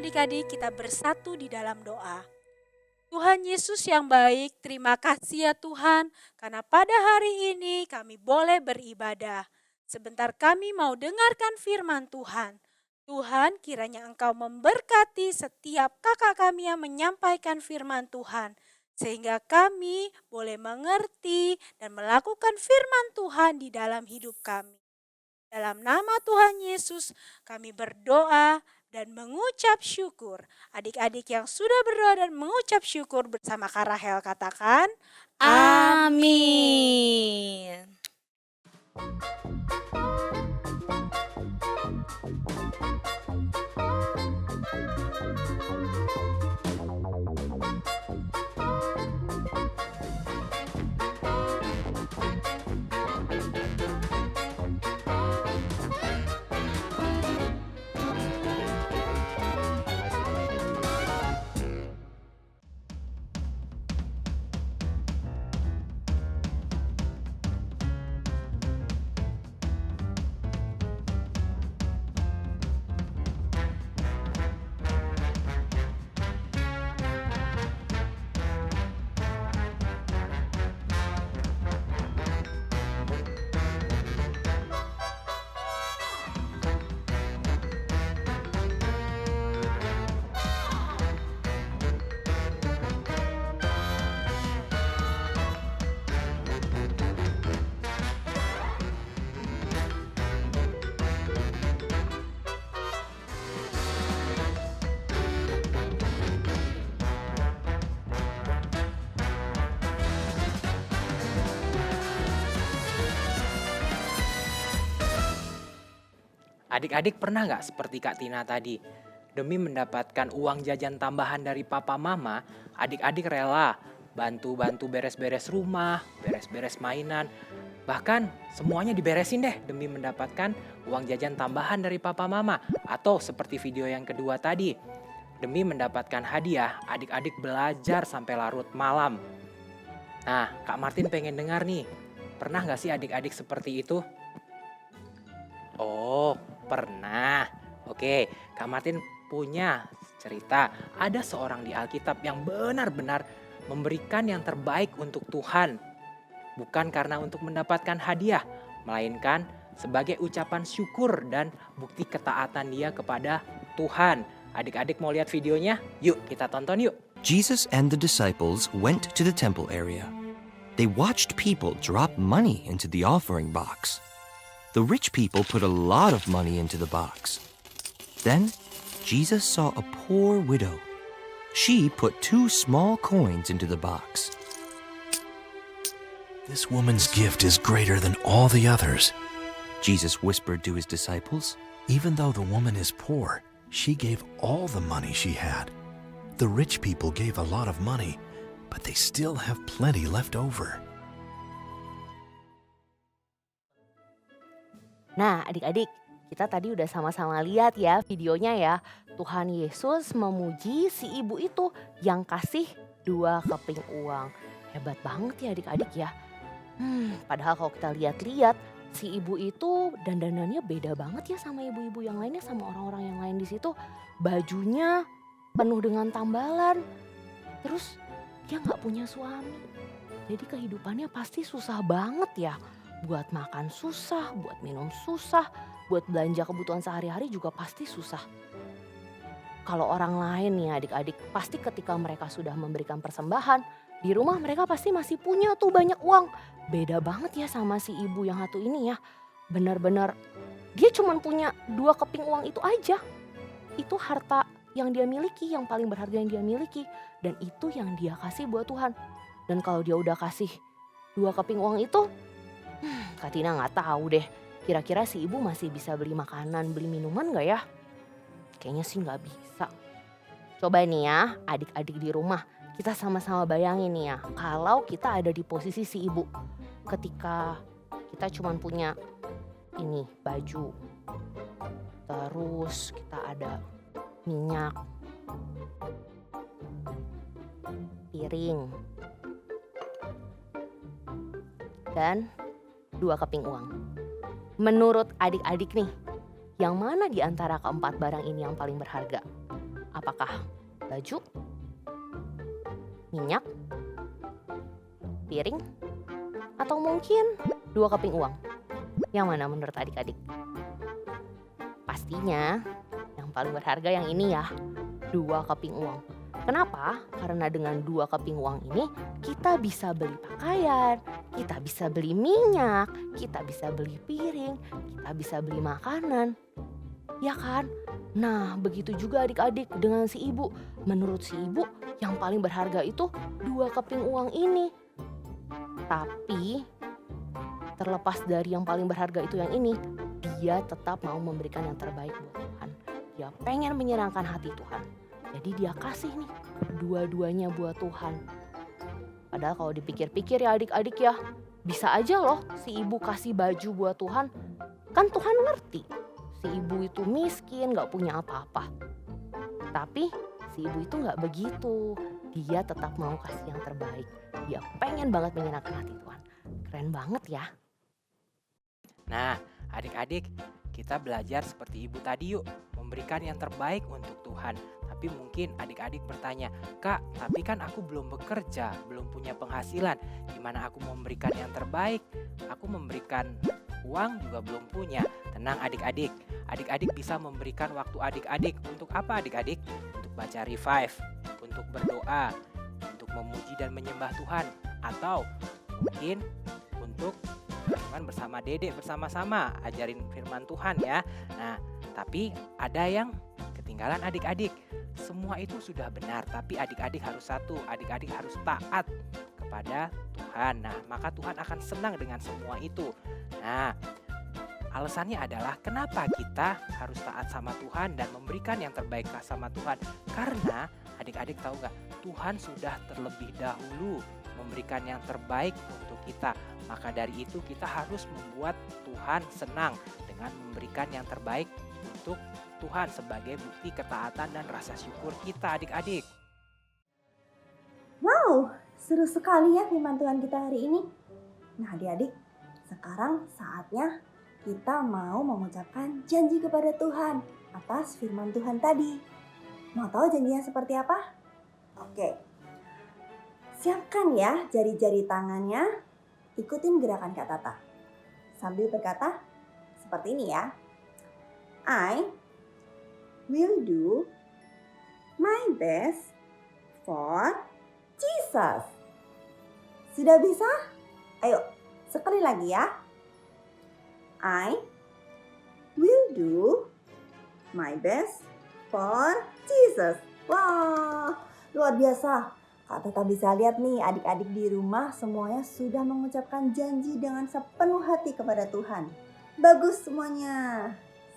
adik-adik kita bersatu di dalam doa. Tuhan Yesus yang baik, terima kasih ya Tuhan, karena pada hari ini kami boleh beribadah. Sebentar kami mau dengarkan firman Tuhan. Tuhan, kiranya Engkau memberkati setiap kakak kami yang menyampaikan firman Tuhan, sehingga kami boleh mengerti dan melakukan firman Tuhan di dalam hidup kami. Dalam nama Tuhan Yesus kami berdoa dan mengucap syukur. Adik-adik yang sudah berdoa dan mengucap syukur bersama Kak Rahel katakan, Amin. Adik-adik pernah nggak seperti Kak Tina tadi? Demi mendapatkan uang jajan tambahan dari papa mama, adik-adik rela bantu-bantu beres-beres rumah, beres-beres mainan. Bahkan semuanya diberesin deh demi mendapatkan uang jajan tambahan dari papa mama. Atau seperti video yang kedua tadi, demi mendapatkan hadiah, adik-adik belajar sampai larut malam. Nah, Kak Martin pengen dengar nih, pernah nggak sih adik-adik seperti itu? Oh, pernah. Oke, Kak Martin punya cerita. Ada seorang di Alkitab yang benar-benar memberikan yang terbaik untuk Tuhan. Bukan karena untuk mendapatkan hadiah, melainkan sebagai ucapan syukur dan bukti ketaatan dia kepada Tuhan. Adik-adik mau lihat videonya? Yuk kita tonton yuk. Jesus and the disciples went to the temple area. They watched people drop money into the offering box. The rich people put a lot of money into the box. Then Jesus saw a poor widow. She put 2 small coins into the box. This woman's gift is greater than all the others. Jesus whispered to his disciples. Even though the woman is poor, she gave all the money she had. The rich people gave a lot of money, but they still have plenty left over. Nah, adik-adik, kita tadi udah sama-sama lihat ya videonya ya. Tuhan Yesus memuji si ibu itu yang kasih 2 keping uang. Hebat banget ya adik-adik ya. Padahal kalau kita lihat-lihat, si ibu itu dandanannya beda banget ya sama ibu-ibu yang lainnya, sama orang-orang yang lain di situ. Bajunya penuh dengan tambalan. Terus dia nggak punya suami. Jadi kehidupannya pasti susah banget ya. Buat makan susah, buat minum susah, buat belanja kebutuhan sehari-hari juga pasti susah. Kalau orang lain nih adik-adik, pasti ketika mereka sudah memberikan persembahan, di rumah mereka pasti masih punya tuh banyak uang. Beda banget ya sama si ibu yang satu ini ya. Benar-benar dia cuma punya 2 keping uang itu aja. Itu harta yang dia miliki, yang paling berharga yang dia miliki. Dan itu yang dia kasih buat Tuhan. Dan kalau dia udah kasih 2 keping uang itu, Kak Tina gak tahu deh, kira-kira si ibu masih bisa beli makanan, beli minuman gak ya? Kayaknya sih gak bisa. Coba nih ya adik-adik di rumah, kita sama-sama bayangin nih ya, kalau kita ada di posisi si ibu. Ketika kita cuma punya ini baju, terus kita ada minyak, piring, dan 2 keping uang. Menurut adik-adik nih, yang mana di antara keempat barang ini yang paling berharga? Apakah baju, minyak, piring, atau mungkin 2 keping uang? Yang mana menurut adik-adik? Pastinya yang paling berharga yang ini ya, 2 keping uang. Kenapa? Karena dengan 2 keping uang ini kita bisa beli pakaian, kita bisa beli minyak, kita bisa beli piring, kita bisa beli makanan. Ya kan? Nah, begitu juga adik-adik dengan si ibu. Menurut si ibu, yang paling berharga itu 2 keping uang ini. Tapi terlepas dari yang paling berharga itu yang ini, dia tetap mau memberikan yang terbaik buat Tuhan. Dia pengen menyenangkan hati Tuhan. Jadi dia kasih nih dua-duanya buat Tuhan. Padahal kalau dipikir-pikir ya adik-adik ya, bisa aja loh si ibu kasih baju buat Tuhan. Kan Tuhan ngerti si ibu itu miskin, gak punya apa-apa. Tapi si ibu itu gak begitu. Dia tetap mau kasih yang terbaik. Dia pengen banget menyenangkan hati Tuhan. Keren banget ya. Nah, adik-adik, kita belajar seperti ibu tadi yuk, memberikan yang terbaik untuk Tuhan. Tapi mungkin adik-adik bertanya, Kak, tapi kan aku belum bekerja, belum punya penghasilan. Gimana aku memberikan yang terbaik? Aku memberikan uang juga belum punya. Tenang adik-adik, adik-adik bisa memberikan waktu adik-adik. Untuk apa adik-adik? Untuk baca revive, untuk berdoa, untuk memuji dan menyembah Tuhan. Atau mungkin untuk renungan bersama Dedek bersama-sama, ajarin firman Tuhan ya. Nah, tapi ada yang ketinggalan adik-adik. Semua itu sudah benar, tapi adik-adik harus satu, adik-adik harus taat kepada Tuhan. Nah, maka Tuhan akan senang dengan semua itu. Nah, alasannya adalah kenapa kita harus taat sama Tuhan dan memberikan yang terbaik sama Tuhan. Karena adik-adik tahu gak, Tuhan sudah terlebih dahulu memberikan yang terbaik untuk kita. Maka dari itu kita harus membuat Tuhan senang dengan memberikan yang terbaik untuk Tuhan sebagai bukti ketaatan dan rasa syukur kita adik-adik. Wow, seru sekali ya firman Tuhan kita hari ini. Nah adik-adik, sekarang saatnya kita mau mengucapkan janji kepada Tuhan atas firman Tuhan tadi. Mau tahu janjinya seperti apa? Oke, siapkan ya jari-jari tangannya, ikutin gerakan Kak Tata. Sambil berkata seperti ini ya. I will do my best for Jesus. Sudah bisa? Ayo, sekali lagi ya. I will do my best for Jesus. Wah, luar biasa. Kak Tata bisa lihat nih adik-adik di rumah semuanya sudah mengucapkan janji dengan sepenuh hati kepada Tuhan. Bagus semuanya.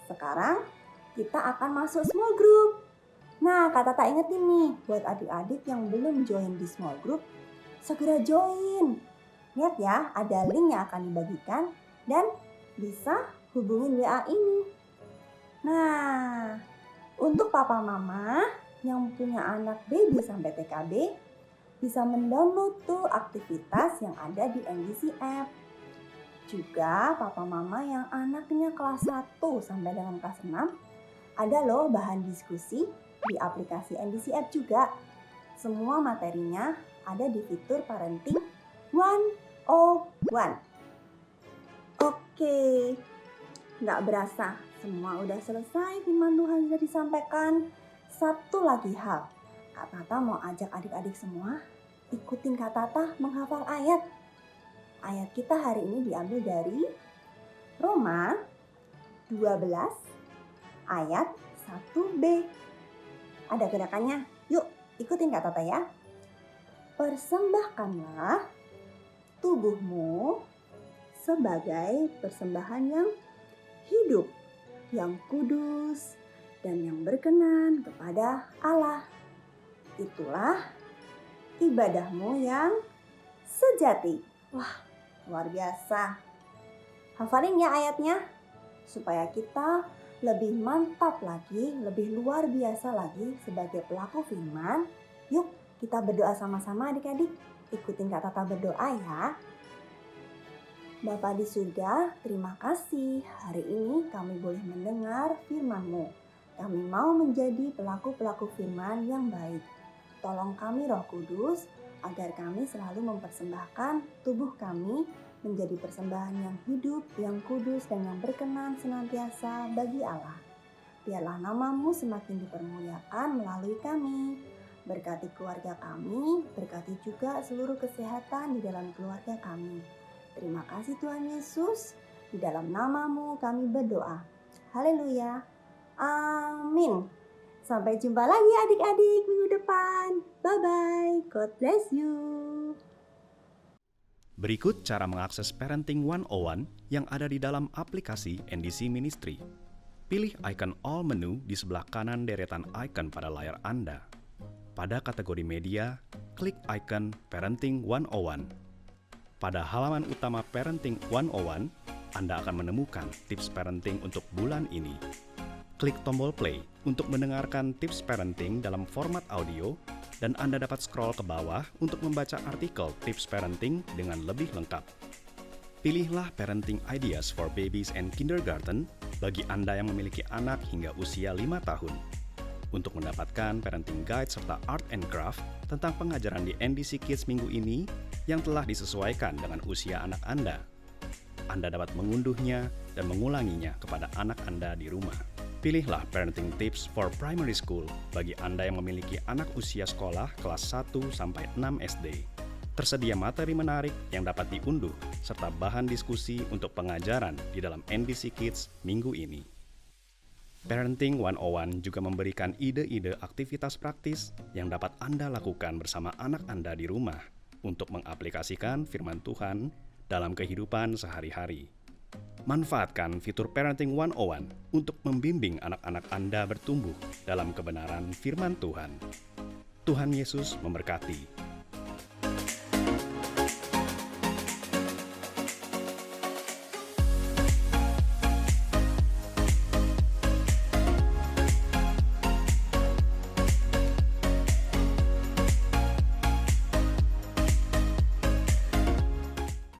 Sekarang kita akan masuk small group. Nah, Kak Tata ingetin nih, buat adik-adik yang belum join di small group, segera join. Lihat ya, ada link yang akan dibagikan dan bisa hubungin WA ini. Nah, untuk papa mama yang punya anak baby sampai TKB, bisa mendownload tuh aktivitas yang ada di NDC App. Juga papa mama yang anaknya kelas 1 sampai dengan kelas 6, ada loh bahan diskusi di aplikasi NDC App juga. Semua materinya ada di fitur Parenting 101. Oke, nggak berasa semua udah selesai firman Tuhan sudah disampaikan. Satu lagi hal, Kak Tata mau ajak adik-adik semua ikutin Kak Tata menghafal ayat. Ayat kita hari ini diambil dari Roma 12 ayat 1b. Ada gerakannya, yuk ikutin Kak Tata ya. Persembahkanlah tubuhmu sebagai persembahan yang hidup, yang kudus, dan yang berkenan kepada Allah. Itulah ibadahmu yang sejati. Wah, luar biasa. Hafalin ya ayatnya, supaya kita lebih mantap lagi, lebih luar biasa lagi sebagai pelaku firman. Yuk kita berdoa sama-sama adik-adik. Ikutin Kak Tata berdoa ya. Bapa di surga, terima kasih hari ini kami boleh mendengar firman-Mu. Kami mau menjadi pelaku-pelaku firman yang baik. Tolong kami Roh Kudus, agar kami selalu mempersembahkan tubuh kami menjadi persembahan yang hidup, yang kudus, dan yang berkenan senantiasa bagi Allah. Biarlah nama-Mu semakin dipermuliakan melalui kami. Berkati keluarga kami, berkati juga seluruh kesehatan di dalam keluarga kami. Terima kasih Tuhan Yesus, di dalam nama-Mu kami berdoa. Haleluya. Amin. Sampai jumpa lagi adik-adik minggu depan. Bye-bye. God bless you. Berikut cara mengakses Parenting 101 yang ada di dalam aplikasi NDC Ministry. Pilih icon All menu di sebelah kanan deretan icon pada layar Anda. Pada kategori media, klik icon Parenting 101. Pada halaman utama Parenting 101, Anda akan menemukan tips parenting untuk bulan ini. Klik tombol play untuk mendengarkan tips parenting dalam format audio, dan Anda dapat scroll ke bawah untuk membaca artikel tips parenting dengan lebih lengkap. Pilihlah Parenting Ideas for Babies and Kindergarten bagi Anda yang memiliki anak hingga usia 5 tahun. Untuk mendapatkan parenting guide serta art and craft tentang pengajaran di NDC Kids minggu ini yang telah disesuaikan dengan usia anak Anda. Anda dapat mengunduhnya dan mengulanginya kepada anak Anda di rumah. Pilihlah Parenting Tips for Primary School bagi Anda yang memiliki anak usia sekolah kelas 1 sampai 6 SD. Tersedia materi menarik yang dapat diunduh serta bahan diskusi untuk pengajaran di dalam NDC Kids minggu ini. Parenting 101 juga memberikan ide-ide aktivitas praktis yang dapat Anda lakukan bersama anak Anda di rumah untuk mengaplikasikan firman Tuhan dalam kehidupan sehari-hari. Manfaatkan fitur Parenting 101 untuk membimbing anak-anak Anda bertumbuh dalam kebenaran firman Tuhan. Tuhan Yesus memberkati.